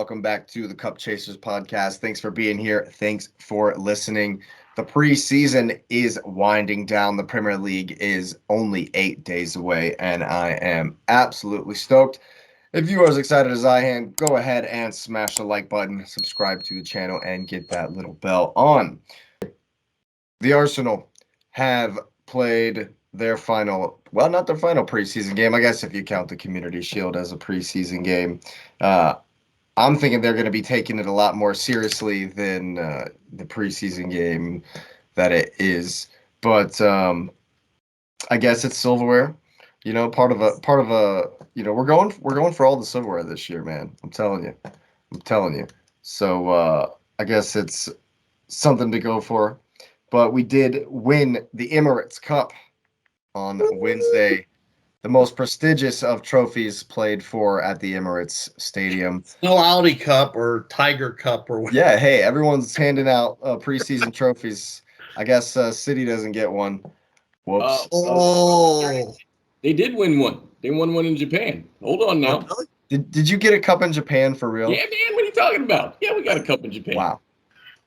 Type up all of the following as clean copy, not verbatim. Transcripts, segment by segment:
Welcome back to the Cup Chasers podcast. Thanks for being here. Thanks for listening. The preseason is winding down. The Premier League is only 8 days away, and I am absolutely stoked. If you are as excited as I am, go ahead and smash the like button, subscribe to the channel, and get that little bell on. The Arsenal have played their final, well, not their final preseason game, I guess if you count the Community Shield as a preseason game. I'm thinking they're going to be taking it a lot more seriously than the preseason game that it is. But I guess it's silverware. Part of a. We're going for all the silverware this year, man. I'm telling you. So I guess it's something to go for. But we did win the Emirates Cup on Wednesday. The most prestigious of trophies played for at the Emirates Stadium. No Audi Cup or Tiger Cup or whatever. Yeah, hey, everyone's handing out preseason trophies. I guess City doesn't get one. Whoops. They did win one. They won one in Japan. Hold on now. Did you get a cup in Japan for real? Yeah, man, what are you talking about? Yeah, we got a cup in Japan. Wow.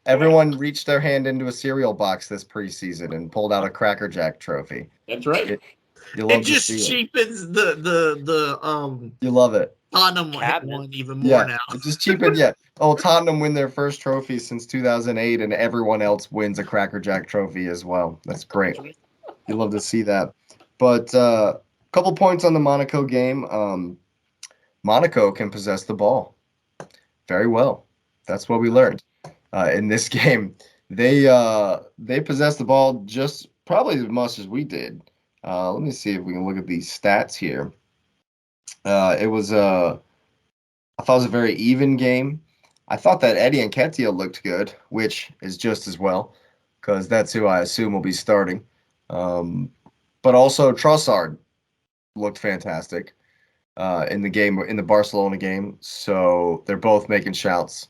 Everyone reached their hand into a cereal box this preseason and pulled out a Cracker Jack trophy. That's right. It just cheapens the You love it. Tottenham one even more now. It just cheapened. Yeah. Oh, Tottenham win their first trophy since 2008, and everyone else wins a Cracker Jack trophy as well. That's great. You love to see that. But a couple points on the Monaco game. Monaco can possess the ball very well. That's what we learned in this game. They possess the ball just probably as much as we did. Let me see if we can look at these stats here. I thought it was a very even game. I thought that Eddie Nketiah looked good, which is just as well, because that's who I assume will be starting. But also Trossard looked fantastic in the Barcelona game. So they're both making shouts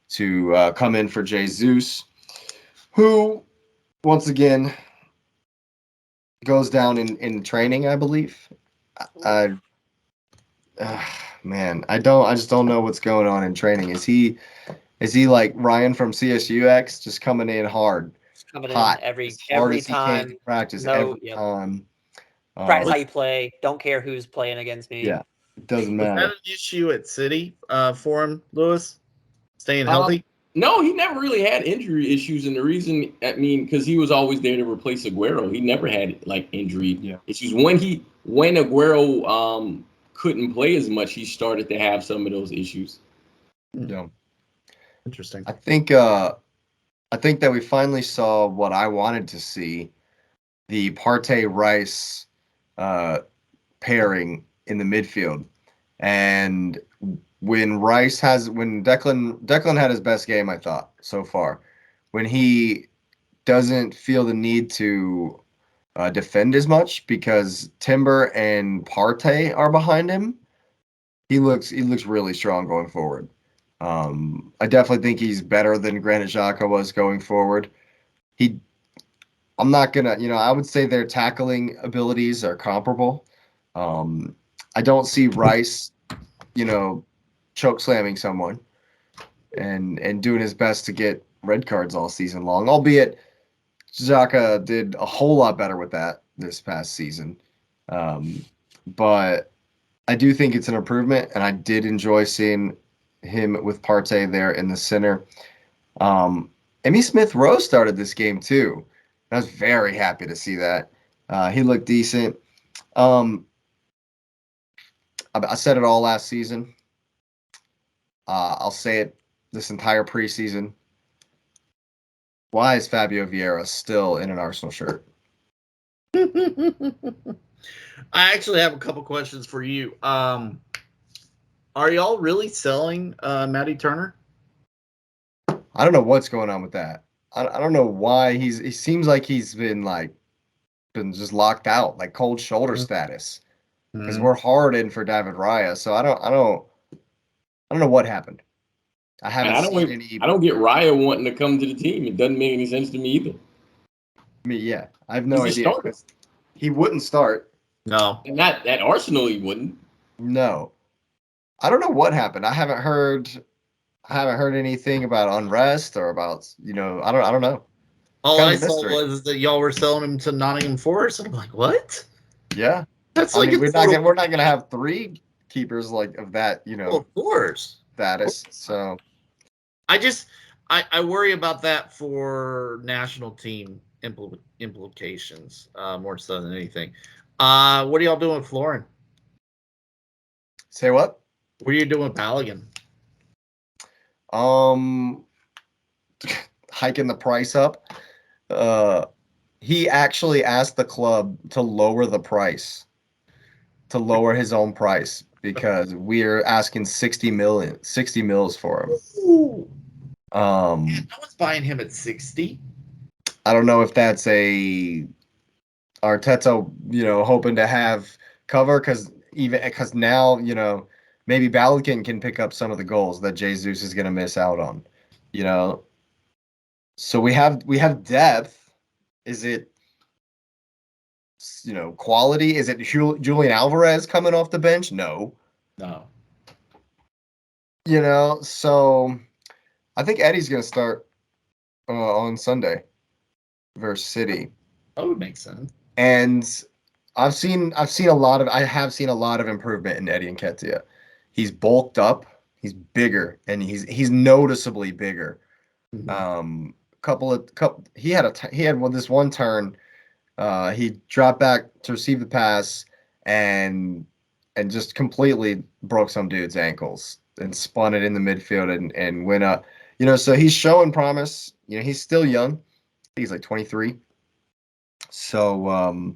to come in for Jesus, who once again goes down in training, I believe. Man, I just don't know what's going on in training. Is he like Ryan from CSUX, just coming in hard, hot, every time, practice every time. Practice how you play. Don't care who's playing against me. Yeah, it doesn't matter. Was that an issue at City for him, Lewis? Staying healthy? No, he never really had injury issues, and the reason, because he was always there to replace Aguero. He never had injury issues. When Aguero couldn't play as much, he started to have some of those issues. Yeah, interesting. I think that we finally saw what I wanted to see: the Partey-Rice pairing in the midfield, and when Declan had his best game, I thought, so far, when he doesn't feel the need to defend as much because Timber and Partey are behind him, he looks really strong going forward. I definitely think he's better than Granit Xhaka was going forward. I'm not gonna, I would say their tackling abilities are comparable. I don't see Rice, choke slamming someone and doing his best to get red cards all season long, albeit Xhaka did a whole lot better with that this past season. But I do think it's an improvement, and I did enjoy seeing him with Partey there in the center. Emmy Smith-Rowe started this game too. I was very happy to see that. He looked decent. I said it all last season. I'll say it this entire preseason. Why is Fabio Vieira still in an Arsenal shirt? I actually have a couple questions for you. Are y'all really selling Matty Turner? I don't know what's going on with that. I don't know why he seems like he's been just locked out, like cold shoulder status, because we're hard in for David Raya. So I don't know what happened. I don't get Raya wanting to come to the team. It doesn't make any sense to me either. I have no idea. He wouldn't start. No. And not at Arsenal, he wouldn't. No. I don't know what happened. I haven't heard I haven't heard anything about unrest or about I don't know. All Kind I of a saw mystery. was that y'all were selling him to Nottingham Forest, and I'm like, what? Yeah. That's I like mean, a total. we're not gonna have three keepers like of that, Of course. status. So I just I worry about that for national team implications more so than anything. What are y'all doing with Florin? say what? What are you doing with Balogun? Um, hiking the price up. Uh, he actually asked the club to lower the price, to lower his own price because we're asking 60 mils for him. Ooh. Um, No one's buying him at 60. I don't know if that's a Arteta, hoping to have cover because now, maybe Balogun can pick up some of the goals that Jesus is going to miss out on, you know. So we have depth. Is it quality? Is it Julian Alvarez coming off the bench? No. No. So I think Eddie's going to start on Sunday versus City. That would make sense. And I have seen a lot of improvement in Eddie Nketiah. He's bulked up, he's bigger, and he's noticeably bigger. Mhm. He had this one turn. He dropped back to receive the pass and just completely broke some dude's ankles and spun it in the midfield and went up. So he's showing promise. He's still young. He's like 23. So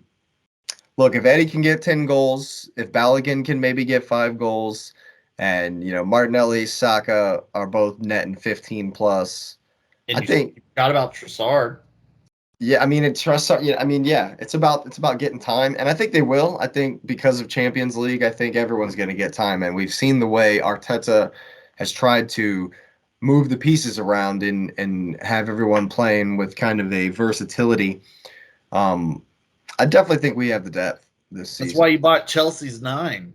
look, if Eddie can get 10 goals, if Balogun can maybe get 5 goals, and Martinelli, Saka are both netting 15 plus, And I you think. forgot about Trossard. Yeah, I mean, it's about getting time, and I think they will. I think because of Champions League, I think everyone's going to get time, and we've seen the way Arteta has tried to move the pieces around and have everyone playing with kind of a versatility. Um, I definitely think we have the depth this That's season. why you bought Chelsea's 9.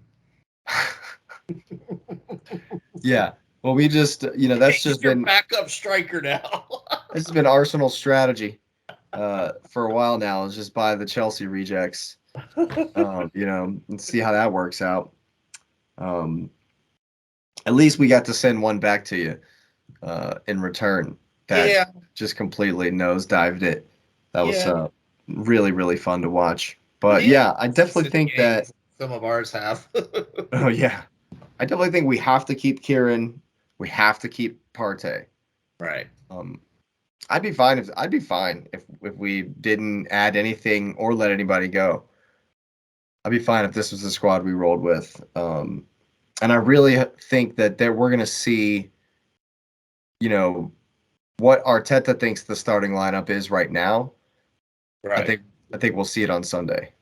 Yeah. Well, we just, that's just your been backup striker now. this has been Arsenal's strategy for a while now. Is just buy the Chelsea rejects, and see how that works out. Um, at least we got to send one back to you in return that Yeah. just completely nosedived it. That was Yeah. really, really fun to watch. But yeah, I definitely think that. Some of ours have. Oh yeah, I definitely think we have to keep Kieran. We have to keep Partey. Right. I'd be fine if we didn't add anything or let anybody go. I'd be fine if this was the squad we rolled with. And I really think that we're going to see, what Arteta thinks the starting lineup is right now. Right. I think we'll see it on Sunday.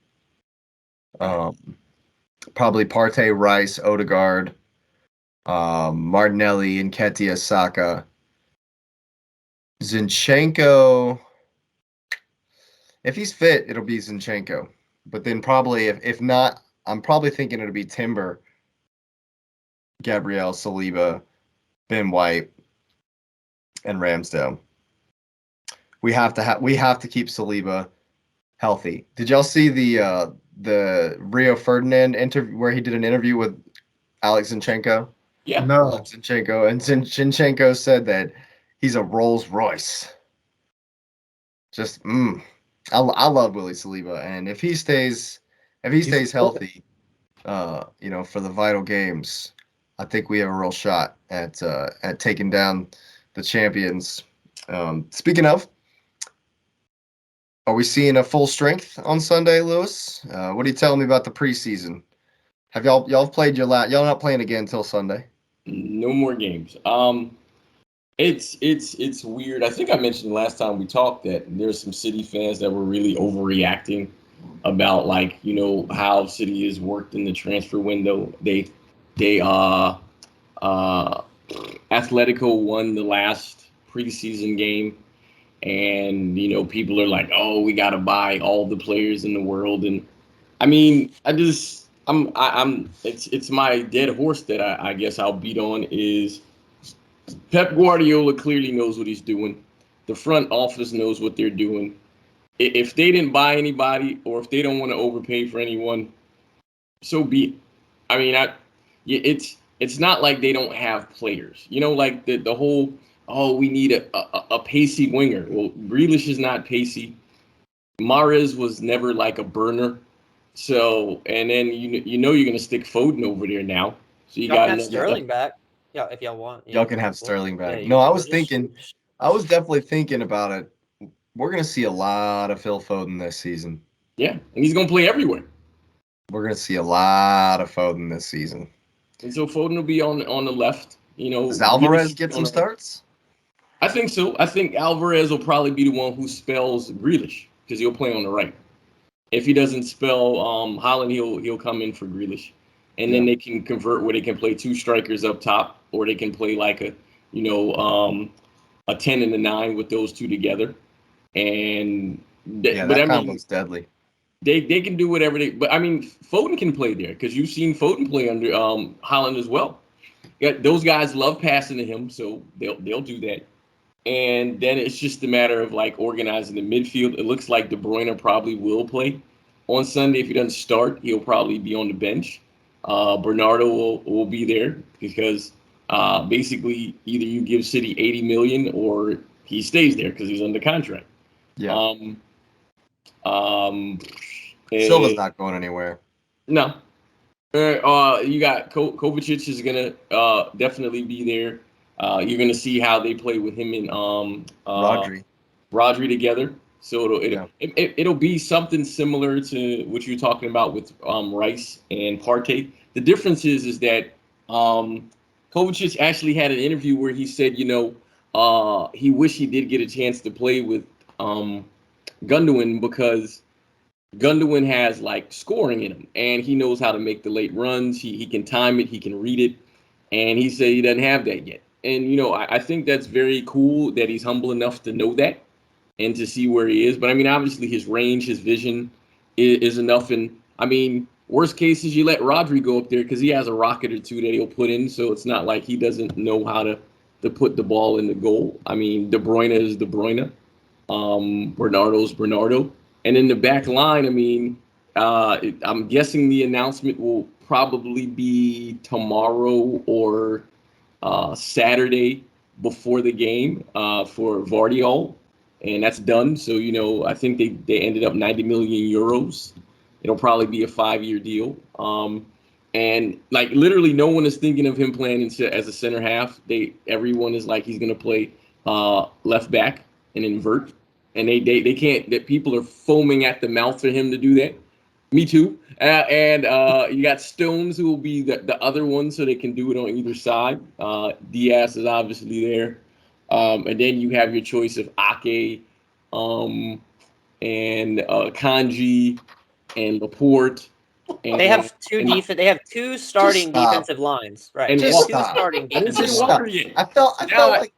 Probably Partey, Rice, Odegaard, Martinelli, Nketiah, Saka, Zinchenko. If he's fit, it'll be Zinchenko. But then probably if not, I'm probably thinking it'll be Timber, Gabriel, Saliba, Ben White, and Ramsdale. We have to keep Saliba healthy. Did y'all see the Rio Ferdinand interview where he did an interview with Alex Zinchenko? Yeah. No. Zinchenko and Zinchenko said that he's a Rolls Royce. Just I love Willie Saliba, and if he stays healthy, for the vital games, I think we have a real shot at taking down the champions. Speaking of, are we seeing a full strength on Sunday, Lewis? What are you telling me about the preseason? Have y'all played your y'all not playing again until Sunday? No more games. It's weird. I think I mentioned last time we talked that there's some City fans that were really overreacting about how City has worked in the transfer window. They Atletico won the last preseason game, and people are like, oh, we got to buy all the players in the world. And I mean, I'm it's my dead horse that I guess I'll beat on is Pep Guardiola clearly knows what he's doing. The front office knows what they're doing. If they didn't buy anybody or if they don't want to overpay for anyone, so be it. I mean, it's not like they don't have players. Like the whole, we need a pacey winger. Well, Grealish is not pacey. Mahrez was never like a burner. So, and then you're gonna stick Foden over there now. So you Y'all got can have another. Sterling back. Yeah, if y'all want. Y'all can have Sterling back. Yeah, No, I we'll was just thinking, switch. I was definitely thinking about it. We're gonna see a lot of Phil Foden this season. Yeah, and he's gonna play everywhere. We're gonna see a lot of Foden this season. And so Foden will be on the left. Does Alvarez get some starts? I think so. I think Alvarez will probably be the one who spells Grealish because he'll play on the right. If he doesn't spell Haaland, he'll come in for Grealish, and then they can convert where they can play two strikers up top, or they can play like a 10 and a 9 with those two together. And that combo's deadly. They can do whatever but I mean Foden can play there because you've seen Foden play under Haaland as well. Those guys love passing to him, so they'll do that. And then it's just a matter of like organizing the midfield. It looks like De Bruyne probably will play on Sunday. If he doesn't start, he'll probably be on the bench. Bernardo will be there because basically either you give City 80 million or he stays there because he's under contract. Yeah. Silva's not going anywhere. No. You got Kovacic is gonna definitely be there. You're gonna see how they play with him and Rodri together. So it'll be something similar to what you're talking about with Rice and Partey. The difference is that Kovacic actually had an interview where he said, he wished he did get a chance to play with Gundogan because Gundogan has like scoring in him and he knows how to make the late runs. He can time it, he can read it, and he said he doesn't have that yet. And I think that's very cool that he's humble enough to know that and to see where he is. But I mean, obviously his range, his vision is enough. And I mean, worst case is you let Rodri go up there because he has a rocket or two that he'll put in. So it's not like he doesn't know how to put the ball in the goal. I mean, De Bruyne is De Bruyne. Bernardo's Bernardo. And in the back line, I mean, I'm guessing the announcement will probably be tomorrow or Saturday before the game for Vardiol, and that's done. So I think they ended up 90 million euros. It'll probably be a 5-year deal. And like literally, no one is thinking of him playing as a center half. Everyone is like he's gonna play left back and invert. And they can't. That people are foaming at the mouth for him to do that. Me too. And you got Stones who will be the other one, so they can do it on either side. Diaz is obviously there, and then you have your choice of Ake, and Kanji, and Laporte. And They have They have two starting defensive lines, right? And they have two starting defensive lines.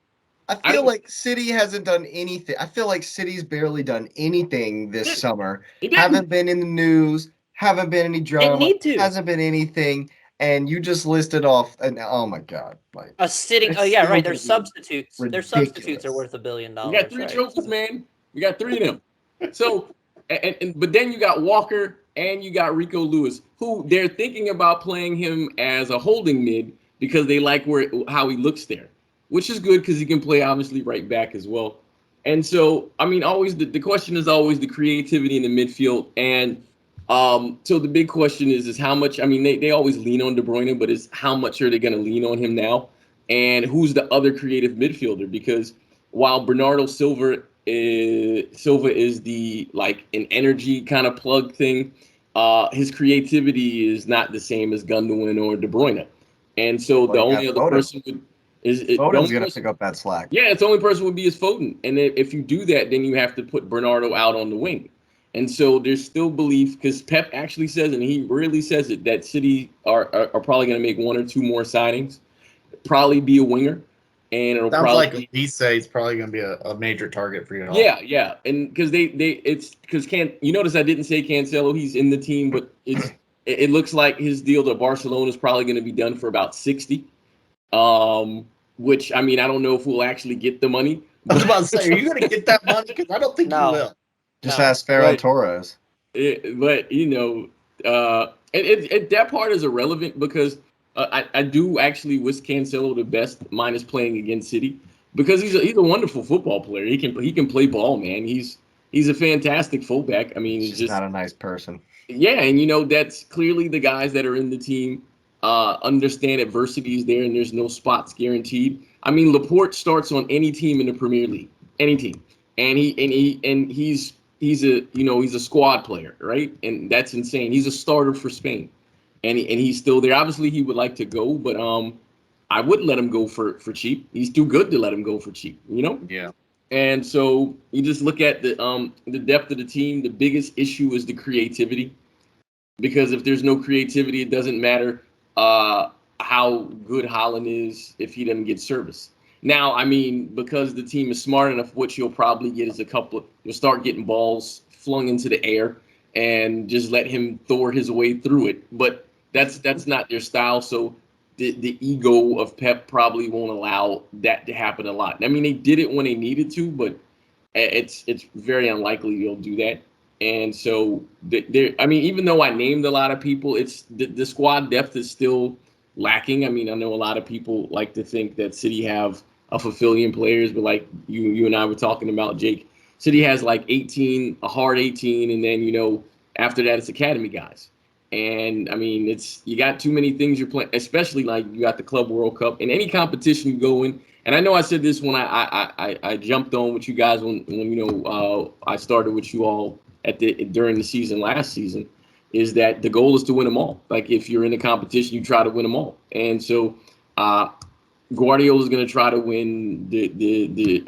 I feel like City hasn't done anything. I feel like City's barely done anything this summer. Haven't been in the news. Haven't been any drama. They need to. Hasn't been anything. And you just listed off. And oh my God! Like a sitting. Oh yeah, right. Their substitutes. Ridiculous. Their substitutes are worth $1 billion. We got 3 trophies, man. We got 3 of them. So, but then you got Walker and you got Rico Lewis, who they're thinking about playing him as a holding mid because they like how he looks there, which is good because he can play obviously right back as well. And so, I mean, always the question is always the creativity in the midfield. And so the big question is how much, I mean, they always lean on De Bruyne, but how much are they going to lean on him now? And who's the other creative midfielder? Because while Bernardo Silva is the like an energy kind of plug thing, his creativity is not the same as Gundogan or De Bruyne. And so the only other person Foden's going to pick up that slack. Yeah, it's the only person would be is Foden. And if you do that, then you have to put Bernardo out on the wing. And so there's still belief, because Pep actually says, and he really says it, that City are probably going to make 1 or 2 more signings, probably be a winger. And it'll sounds probably like he says he's probably going to be a major target for you. Yeah. And because you notice I didn't say Cancelo, he's in the team, but it looks like his deal to Barcelona is probably going to be done for about 60. which I mean, I don't know if we'll actually get the money. I was about to say, are you going to get that money? Because I don't think you No. will. Just No. ask Ferran But- Torres. But you know, that part is irrelevant because I do actually wish Cancelo the best, minus playing against City, because he's a wonderful football player. He can play ball, man. He's a fantastic fullback. I mean, He's it's just just not a nice person. yeah, and you know that's clearly the guys that are in the team understand adversity is there, and there's no spots guaranteed. I mean, Laporte starts on any team in the Premier League, any team, and he's a squad player, right? And that's insane. He's a starter for Spain, and he's still there. Obviously, he would like to go, but I wouldn't let him go for cheap. He's too good to let him go for cheap, you know. Yeah. And so you just look at the depth of the team. The biggest issue is the creativity, because if there's no creativity, it doesn't matter how good Holland is if he doesn't get service. Now, I mean, because the team is smart enough, what you'll probably get is you'll start getting balls flung into the air and just let him Thor his way through it. But that's not their style. So the ego of Pep probably won't allow that to happen a lot. I mean, they did it when they needed to, but it's very unlikely they'll do that. And so, I mean, even though I named a lot of people, it's the squad depth is still lacking. I mean, I know a lot of people like to think that City have a fulfilling players, but like you and I were talking about, Jake, City has like 18, a hard 18, and then, you know, after that it's academy guys. And I mean, you got too many things you're playing, especially like you got the Club World Cup and any competition you go in. And I know I said this when I jumped on with you guys when you know I started with you all during the season last season, is that the goal is to win them all. Like if you're in a competition, you try to win them all. And so Guardiola is going to try to win the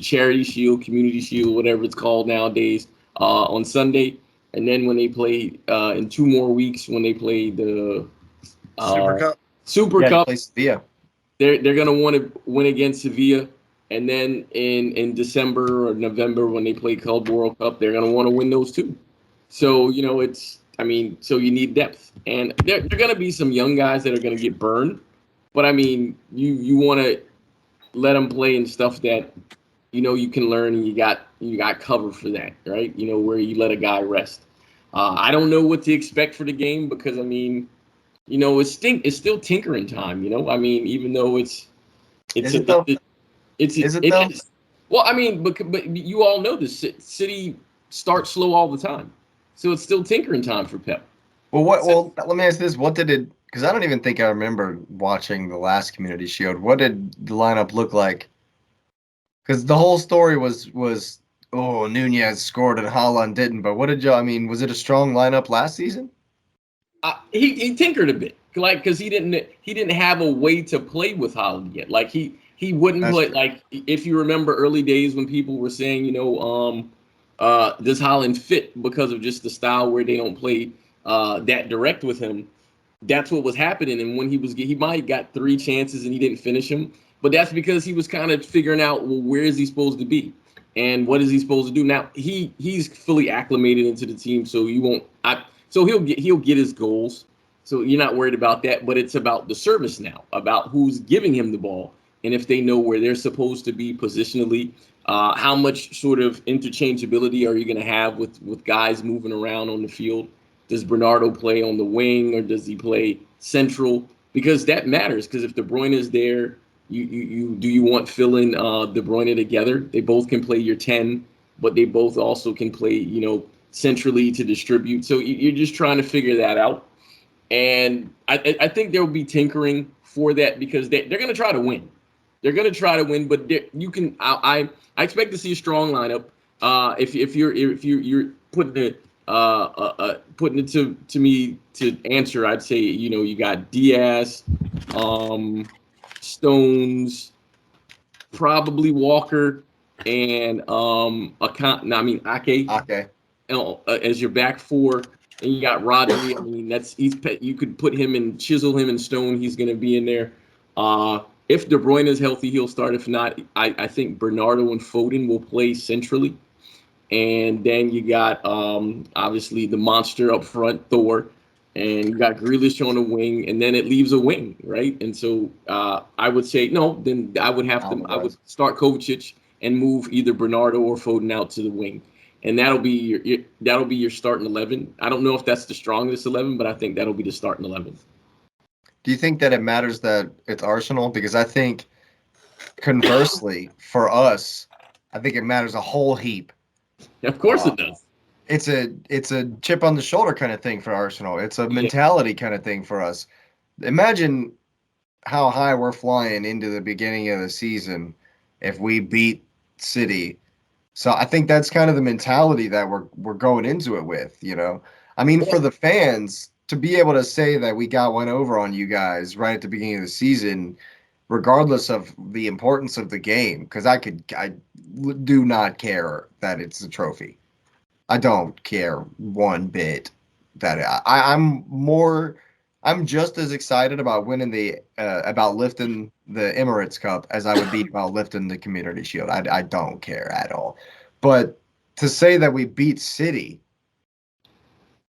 Charity Shield, Community Shield, whatever it's called nowadays, on Sunday. And then when they play in 2 more weeks, when they play the Super Cup, Play Sevilla. they're going to want to win against Sevilla. And then in December or November, when they play Club World Cup, they're going to want to win those too. So, you know, so you need depth. And there are going to be some young guys that are going to get burned. But, I mean, you want to let them play in stuff that, you know, you can learn, and you got cover for that, right? You know, where you let a guy rest. I don't know what to expect for the game because, I mean, you know, it's still tinkering time, you know? I mean, even though Is it though? Is it though? is. Well, I mean, but you all know this. City starts slow all the time, so it's still tinkering time for Pep. Well, let me ask this: what did it? Because I don't even think I remember watching the last Community Shield. What did the lineup look like? Because the whole story was Nunez scored and Haaland didn't. But what did y'all? I mean, was it a strong lineup last season? He tinkered a bit, like because he didn't have a way to play with Haaland yet. Like he wouldn't play. True. Like if you remember early days when people were saying, you know, does Haaland fit because of just the style where they don't play that direct with him. That's what was happening. And when he might got 3 chances and he didn't finish them, but that's because he was kind of figuring out, well, where is he supposed to be and what is he supposed to do? Now he's fully acclimated into the team, so so he'll get his goals. So you're not worried about that, but it's about the service now, about who's giving him the ball, and if they know where they're supposed to be positionally. How much sort of interchangeability are you going to have with guys moving around on the field? Does Bernardo play on the wing or does he play central? Because that matters. Because if De Bruyne is there, you want Phil and De Bruyne together? They both can play your 10, but they both also can play, you know, centrally to distribute. So you're just trying to figure that out. And I think there will be tinkering for that because they're going to try to win. They're going to try to win, but you can. I expect to see a strong lineup. If you're putting it to me to answer, I'd say, you know, you got Diaz, Stones, probably Walker, and Ake. Okay. As your back 4, and you got Rodri. I mean, you could put him and chisel him in stone. He's going to be in there. If De Bruyne is healthy, he'll start. If not, I think Bernardo and Foden will play centrally. And then you got obviously the monster up front, Thor. and you got Grealish on a wing, and then it leaves a wing, right? And so I would say no. Then I would start Kovacic and move either Bernardo or Foden out to the wing, and that'll be your starting 11. I don't know if that's the strongest 11, but I think that'll be the starting 11. Do you think that it matters that it's Arsenal? Because I think, conversely, for us, I think it matters a whole heap. Of course it does. It's a chip on the shoulder kind of thing for Arsenal. It's a mentality kind of thing for us. Imagine how high we're flying into the beginning of the season if we beat City. So I think that's kind of the mentality that we're going into it with, you know. I mean, for the fans to be able to say that we got one over on you guys right at the beginning of the season, regardless of the importance of the game, because I do not care that it's a trophy. I don't care one bit that I'm just as excited about winning about lifting the Emirates Cup as I would be about lifting the Community Shield. I don't care at all. But to say that we beat City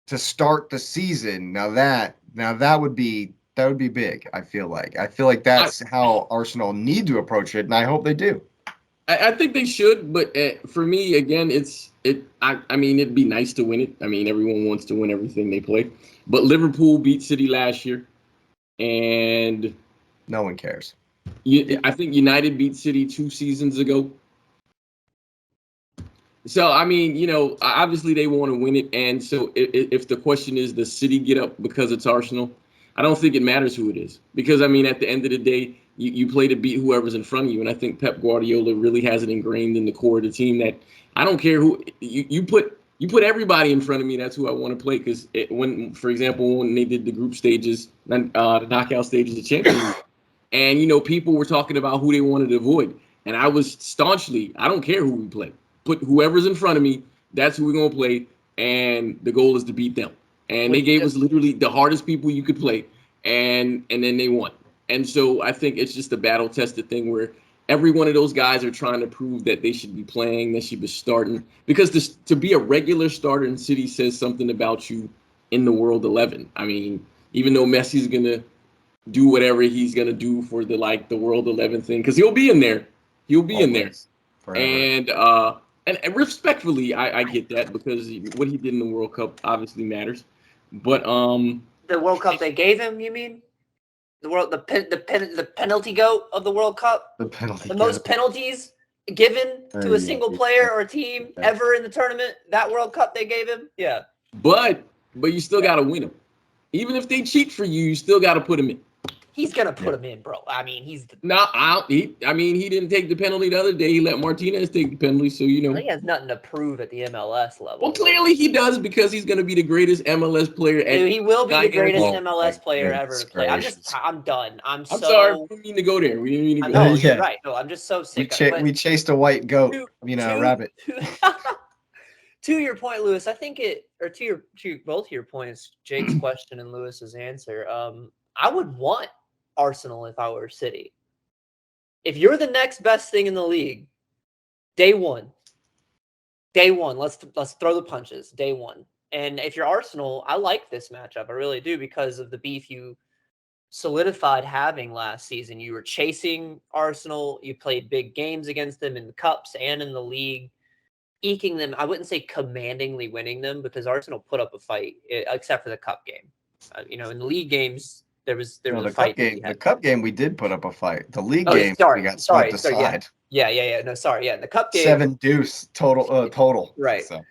to start the season, now that would be big. I feel like that's how Arsenal need to approach it, and I hope they do. I think they should, but for me, again, I mean, it'd be nice to win it. I mean, everyone wants to win everything they play, but Liverpool beat City last year, and no one cares. I think United beat City 2 seasons ago. So, I mean, you know, obviously they want to win it, and so if the question is, does City get up because it's Arsenal? I don't think it matters who it is, because I mean, at the end of the day, you play to beat whoever's in front of you, and I think Pep Guardiola really has it ingrained in the core of the team that I don't care who you put everybody in front of me. That's who I want to play, because for example, when they did the group stages, the knockout stages of Champions League, and you know, people were talking about who they wanted to avoid, and I was staunchly, I don't care who we play, put whoever's in front of me, that's who we're gonna play, and the goal is to beat them. And they gave us literally the hardest people you could play, and then they won. And so I think it's just a battle-tested thing where every one of those guys are trying to prove that they should be playing, they should be starting. Because to be a regular starter in City says something about you in the World 11. I mean, even though Messi's going to do whatever he's going to do for the World 11 thing, because he'll be in there. He'll be in there. Forever. And respectfully, I get that, because what he did in the World Cup obviously matters. But the World Cup they gave him, you mean? The penalty goat of the World Cup, the most penalties given to a single player or team ever in the tournament. That World Cup they gave him, yeah. But you still got to win them. Even if they cheat for you, you still got to put them in. He's gonna put him in, bro. I mean, he didn't take the penalty the other day. He let Martinez take the penalty, so you know. He has nothing to prove at the MLS level. Well, clearly he does, because he's gonna be the greatest MLS player. He will be the greatest MLS player ever to play. I'm done. I'm sorry. We didn't mean to go there. We didn't mean to go there. You're right. No, I'm just so sick of it. We chased a white goat. Rabbit. To your point, Lewis, I think to both your points, Jake's question and Lewis's answer. I would want Arsenal if I were City. If you're the next best thing in the league, day one, let's throw the punches. Day one. And if you're Arsenal, I like this matchup. I really do, because of the beef you solidified having last season. You were chasing Arsenal. You played big games against them in the cups and in the league, eking them. I wouldn't say commandingly winning them, because Arsenal put up a fight, except for the cup game. In the league games, there was a fight. The cup game, we did put up a fight. The league game, we got swept aside. Yeah. No, sorry. Yeah, in the cup game, 7-2 total. Right. So.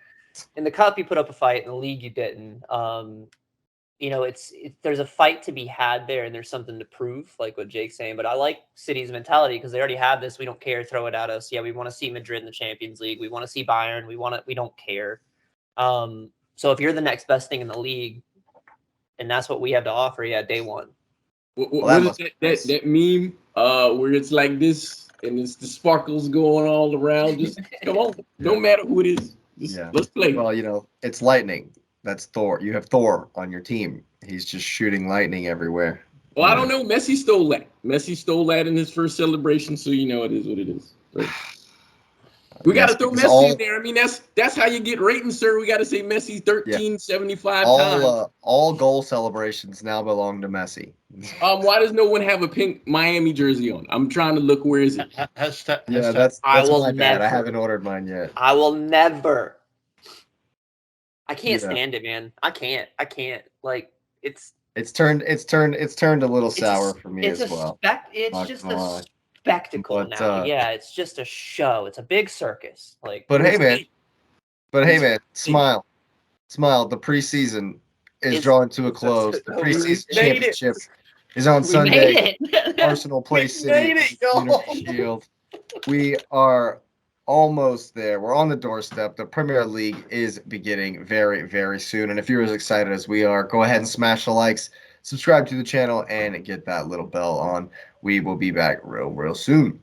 In the cup, you put up a fight. In the league, you didn't. There's a fight to be had there, and there's something to prove, like what Jake's saying. But I like City's mentality, because they already have this. We don't care. Throw it at us. Yeah, we want to see Madrid in the Champions League. We want to see Bayern. We don't care. So if you're the next best thing in the league, and that's what we have to offer, yeah, day one. What is that meme where it's like this, and it's the sparkles going all around? Just come on. No matter who it is. Let's play. Well, it's lightning. That's Thor. You have Thor on your team. He's just shooting lightning everywhere. Well, I don't know. Messi stole that. In his first celebration, so it is what it is. Right? We got to Yes, throw because Messi in there. I mean, that's how you get ratings, sir. We got to say Messi 1375 times. All goal celebrations now belong to Messi. Why does no one have a pink Miami jersey on? I'm trying to look. Where is it? Yeah, that's I will my bad. I never- haven't ordered mine yet. I will never. I can't Yeah. stand it, man. I can't. Like it's It's turned a little it's sour for me it's as well. It's Not just gonna a lie. spectacle But, now. Yeah, it's just a show. It's a big circus. Like, But hey, man. It's- Man, smile. The preseason is It's- drawing to a close. The we preseason made it. championship is on we Sunday. made it. Arsenal play We City made it, y'all. Community Shield. We are almost there. We're on the doorstep. The Premier League is beginning very, very soon. And if you're as excited as we are, go ahead and smash the likes, subscribe to the channel, and get that little bell on. We will be back real, real soon.